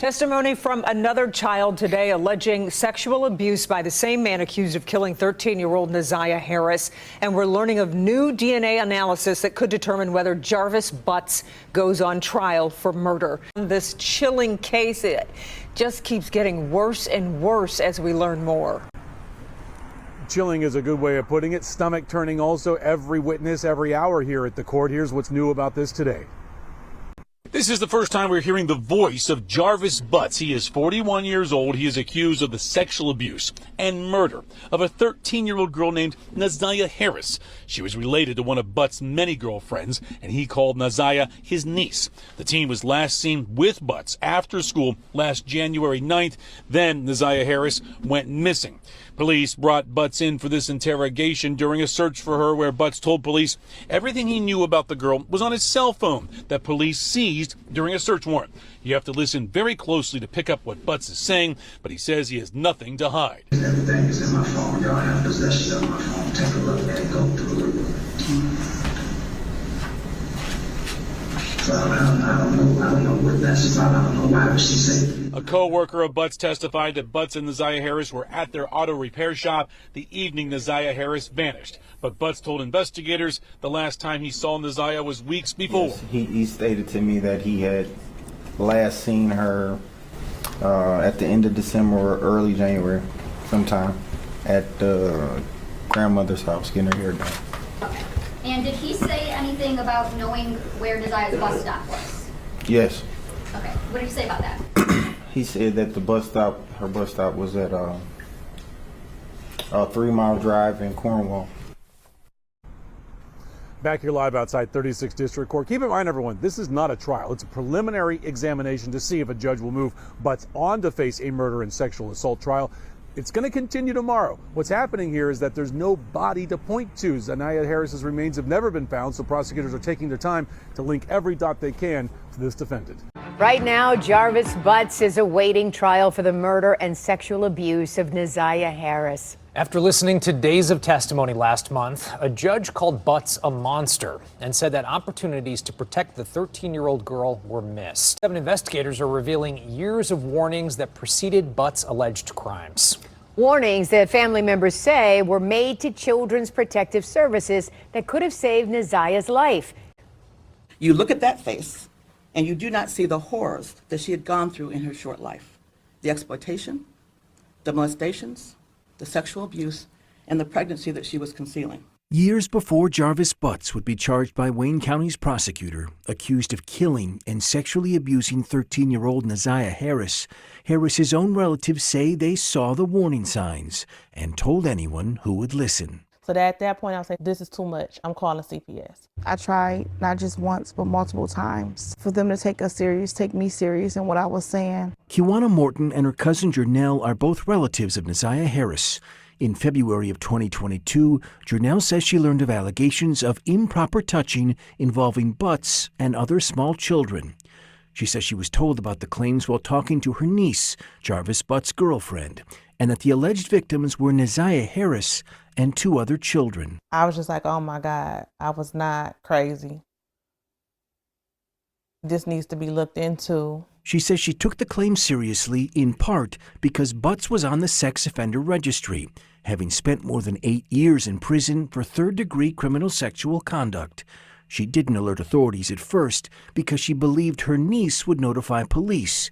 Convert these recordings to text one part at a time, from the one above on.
Testimony from another child today alleging sexual abuse by the same man accused of killing 13-year-old Naziah Harris. And we're learning of new DNA analysis that could determine whether Jarvis Butts goes on trial for murder. This chilling case, it just keeps getting worse and worse as we learn more. Chilling is a good way of putting it. Stomach turning also. Every witness, every hour here at the court. Here's what's new about this today. This is the first time we're hearing the voice of Jarvis Butts. He is 41 years old. He is accused of the sexual abuse and murder of a 13-year-old girl named Naziah Harris. She was related to one of Butts' many girlfriends, and he called Naziah his niece. The teen was last seen with Butts after school last January 9th. Then Naziah Harris went missing. Police brought Butts in for this interrogation during a search for her, where Butts told police everything he knew about the girl was on his cell phone that police seized during a search warrant. You have to listen very closely to pick up what Butts is saying, but he says he has nothing to hide. Everything is in my phone. Y'all have possession of my phone. Take a look at it, go through it. So I don't know what that's about. I don't know why she said. A co-worker of Butts testified that Butts and Naziah Harris were at their auto repair shop the evening Naziah Harris vanished. But Butts told investigators the last time he saw Naziah was weeks before. Yes, he stated to me that he had last seen her at the end of December or early January sometime at the grandmother's house getting her hair done. Okay. And did he say anything about knowing where Naziah's bus stop was? Yes. Okay. What did he say about that? He said that her bus stop was at a 3-mile drive in Cornwall. Back here live outside 36th District Court. Keep in mind, everyone, this is not a trial. It's a preliminary examination to see if a judge will move Butts on to face a murder and sexual assault trial. It's going to continue tomorrow. What's happening here is that there's no body to point to. Naziah Harris's remains have never been found, so prosecutors are taking their time to link every dot they can to this defendant. Right now, Jarvis Butts is awaiting trial for the murder and sexual abuse of Naziah Harris. After listening to days of testimony last month, a judge called Butts a monster and said that opportunities to protect the 13-year-old girl were missed. 7 investigators are revealing years of warnings that preceded Butts' alleged crimes. Warnings that family members say were made to Children's Protective Services that could have saved Naziah's life. You look at that face, and you do not see the horrors that she had gone through in her short life. The exploitation, the molestations, the sexual abuse, and the pregnancy that she was concealing. Years before Jarvis Butts would be charged by Wayne County's prosecutor, accused of killing and sexually abusing 13-year-old Naziah Harris, Harris's own relatives say they saw the warning signs and told anyone who would listen. So that at that point, I was like, this is too much. I'm calling CPS. I tried not just once, but multiple times for them to take me serious in what I was saying. Kiwana Morton and her cousin Jernell are both relatives of Naziah Harris. In February of 2022, Jernell says she learned of allegations of improper touching involving Butts and other small children. She says she was told about the claims while talking to her niece, Jarvis Butts' girlfriend, and that the alleged victims were Naziah Harris and 2 other children. I was just like, oh my God, I was not crazy. This needs to be looked into. She says she took the claim seriously in part because Butts was on the sex offender registry, having spent more than 8 years in prison for third-degree criminal sexual conduct. She didn't alert authorities at first because she believed her niece would notify police.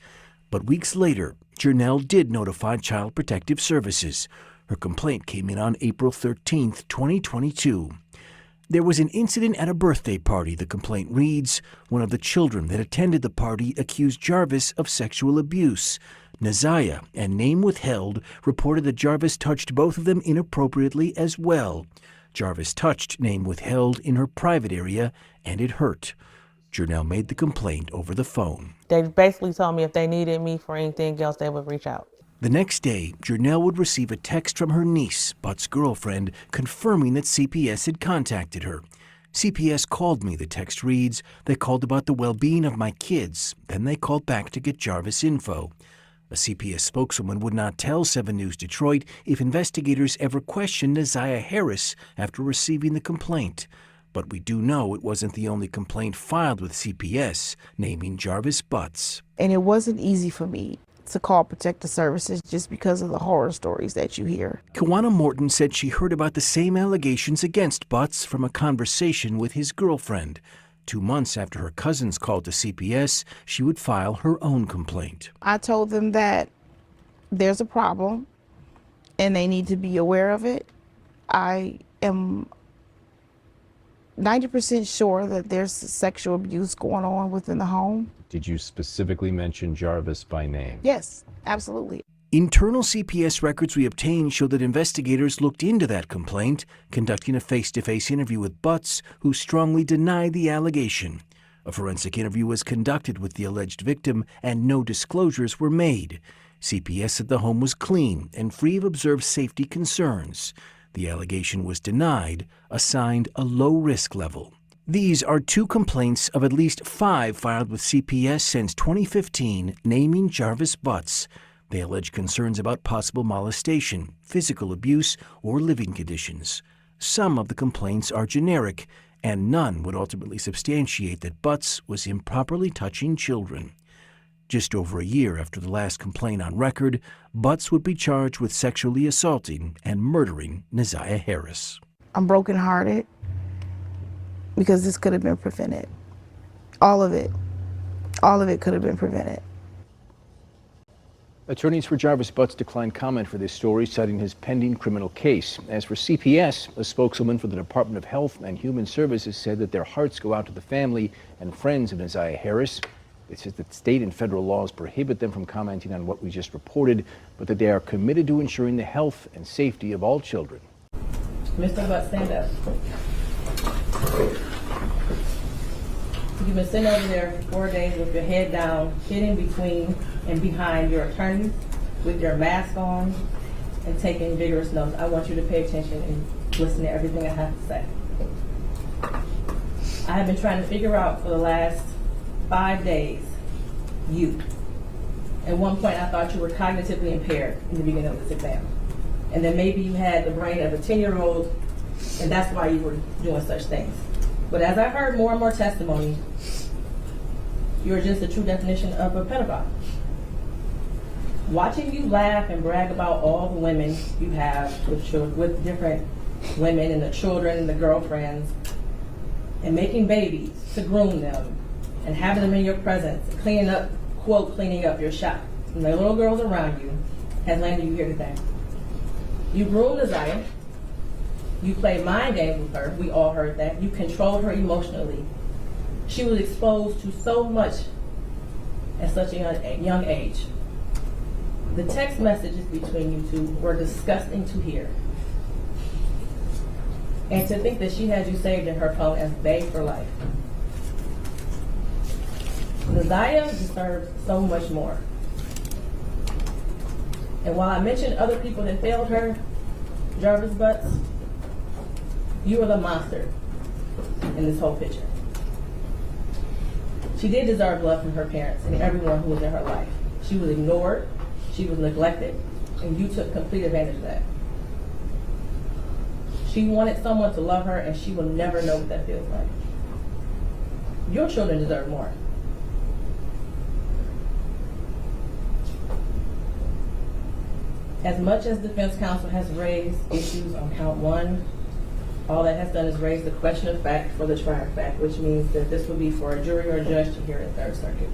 But weeks later, Jernell did notify Child Protective Services. Her complaint came in on April 13, 2022. There was an incident at a birthday party, the complaint reads. One of the children that attended the party accused Jarvis of sexual abuse. Naziah, and name withheld, reported that Jarvis touched both of them inappropriately as well. Jarvis touched, name withheld, in her private area, and it hurt. Jernell made the complaint over the phone. They basically told me if they needed me for anything else, they would reach out. The next day, Jernell would receive a text from her niece, Butts' girlfriend, confirming that CPS had contacted her. CPS called me, the text reads. They called about the well-being of my kids. Then they called back to get Jarvis info. A CPS spokeswoman would not tell 7 News Detroit if investigators ever questioned Naziah Harris after receiving the complaint. But we do know it wasn't the only complaint filed with CPS naming Jarvis Butts. And it wasn't easy for me to call Protective Services just because of the horror stories that you hear. Kawana Morton said she heard about the same allegations against Butts from a conversation with his girlfriend. 2 months after her cousins called to CPS, she would file her own complaint. I told them that there's a problem and they need to be aware of it. I am 90% sure that there's sexual abuse going on within the home. Did you specifically mention Jarvis by name? Yes, absolutely. Internal CPS records we obtained show that investigators looked into that complaint, conducting a face-to-face interview with Butts, who strongly denied the allegation. A forensic interview was conducted with the alleged victim, and no disclosures were made. CPS said the home was clean and free of observed safety concerns. The allegation was denied, assigned a low-risk level. These are 2 complaints of at least 5 filed with CPS since 2015 naming Jarvis Butts. They allege concerns about possible molestation, physical abuse, or living conditions. Some of the complaints are generic, and none would ultimately substantiate that Butts was improperly touching children. Just over a year after the last complaint on record, Butts would be charged with sexually assaulting and murdering Neziah Harris. I'm brokenhearted because this could have been prevented. All of it could have been prevented. Attorneys for Jarvis Butts declined comment for this story, citing his pending criminal case. As for CPS, a spokeswoman for the Department of Health and Human Services said that their hearts go out to the family and friends of Neziah Harris. They said that state and federal laws prohibit them from commenting on what we just reported, but that they are committed to ensuring the health and safety of all children. Mr. Butt, stand up. You've been sitting over there for 4 days with your head down, sitting between and behind your attorneys with your mask on and taking vigorous notes. I want you to pay attention and listen to everything I have to say. I have been trying to figure out for the last 5 days, you. At one point I thought you were cognitively impaired in the beginning of this exam. And then maybe you had the brain of a 10-year-old and that's why you were doing such things. But as I heard more and more testimony, you're just the true definition of a pedophile. Watching you laugh and brag about all the women you have with different women and the children and the girlfriends, and making babies to groom them, and having them in your presence, cleaning up, quote, cleaning up your shop, and the little girls around you, has landed you here today. You groomed Neziah. You played mind games with her. We all heard that. You controlled her emotionally. She was exposed to so much at such a young age. The text messages between you two were disgusting to hear. And to think that she had you saved in her phone as bae for life. Neziah deserves so much more. And while I mentioned other people that failed her, Jarvis Butts, you are the monster in this whole picture. She did deserve love from her parents and everyone who was in her life. She was ignored, she was neglected, and you took complete advantage of that. She wanted someone to love her, and she will never know what that feels like. Your children deserve more. As much as defense counsel has raised issues on count 1, all that has done is raise the question of fact for the trier of fact, which means that this will be for a jury or a judge to hear in Third Circuit.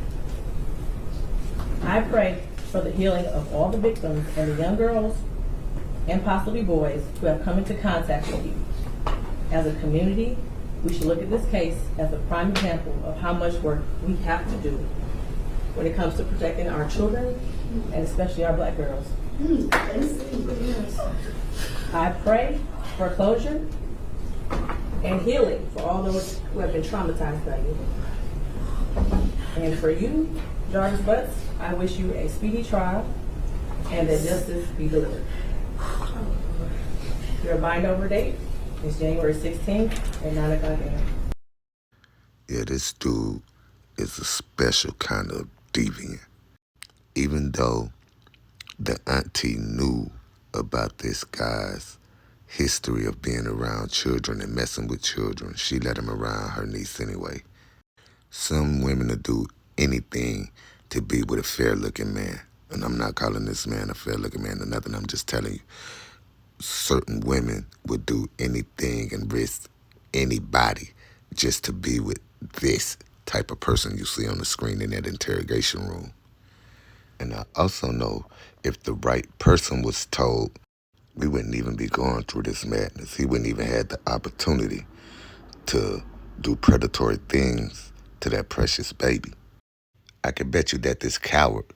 I pray for the healing of all the victims and the young girls and possibly boys who have come into contact with you. As a community, we should look at this case as a prime example of how much work we have to do when it comes to protecting our children and especially our Black girls. I pray for closure and healing for all those who have been traumatized by you. And for you, Jarvis Butts, I wish you a speedy trial and that justice be delivered. Your bind over date is January 16th at 9 o'clock a.m. Yeah, this dude is a special kind of deviant. Even though the auntie knew about this guy's history of being around children and messing with children. She let him around her niece anyway. Some women will do anything to be with a fair-looking man. And I'm not calling this man a fair-looking man or nothing. I'm just telling you, certain women would do anything and risk anybody just to be with this type of person you see on the screen in that interrogation room. And I also know if the right person was told, we wouldn't even be going through this madness. He wouldn't even have the opportunity to do predatory things to that precious baby. I can bet you that this coward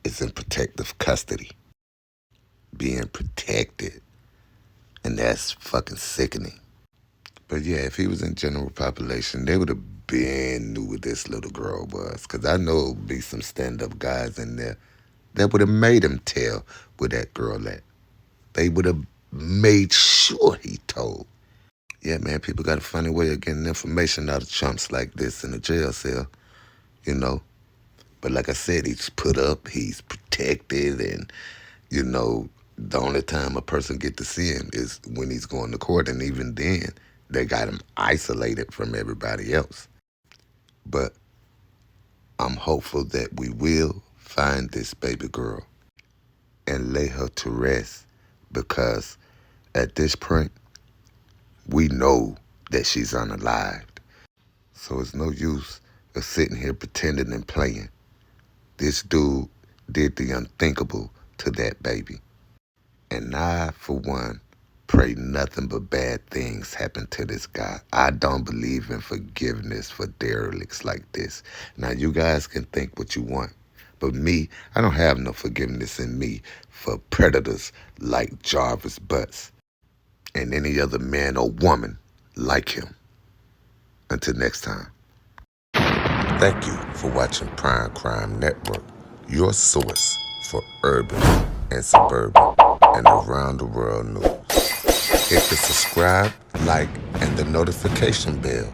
is in protective custody, being protected, and that's fucking sickening. But yeah, if he was in general population, they would have been knew who this little girl was, because I know there'd be some stand-up guys in there that would have made him tell where that girl at. They would have made sure he told. Yeah, man, people got a funny way of getting information out of chumps like this in a jail cell, you know. But like I said, he's put up, he's protected, and, you know, the only time a person get to see him is when he's going to court, and even then, they got him isolated from everybody else. But I'm hopeful that we will find this baby girl and lay her to rest, because at this point, we know that she's unalived. So it's no use of sitting here pretending and playing. This dude did the unthinkable to that baby. And I, for one, pray nothing but bad things happen to this guy. I don't believe in forgiveness for derelicts like this. Now, you guys can think what you want, but me, I don't have no forgiveness in me for predators like Jarvis Butts and any other man or woman like him. Until next time. Thank you for watching Prime Crime Network, your source for urban and suburban and around the world news. Hit the subscribe, like, and the notification bell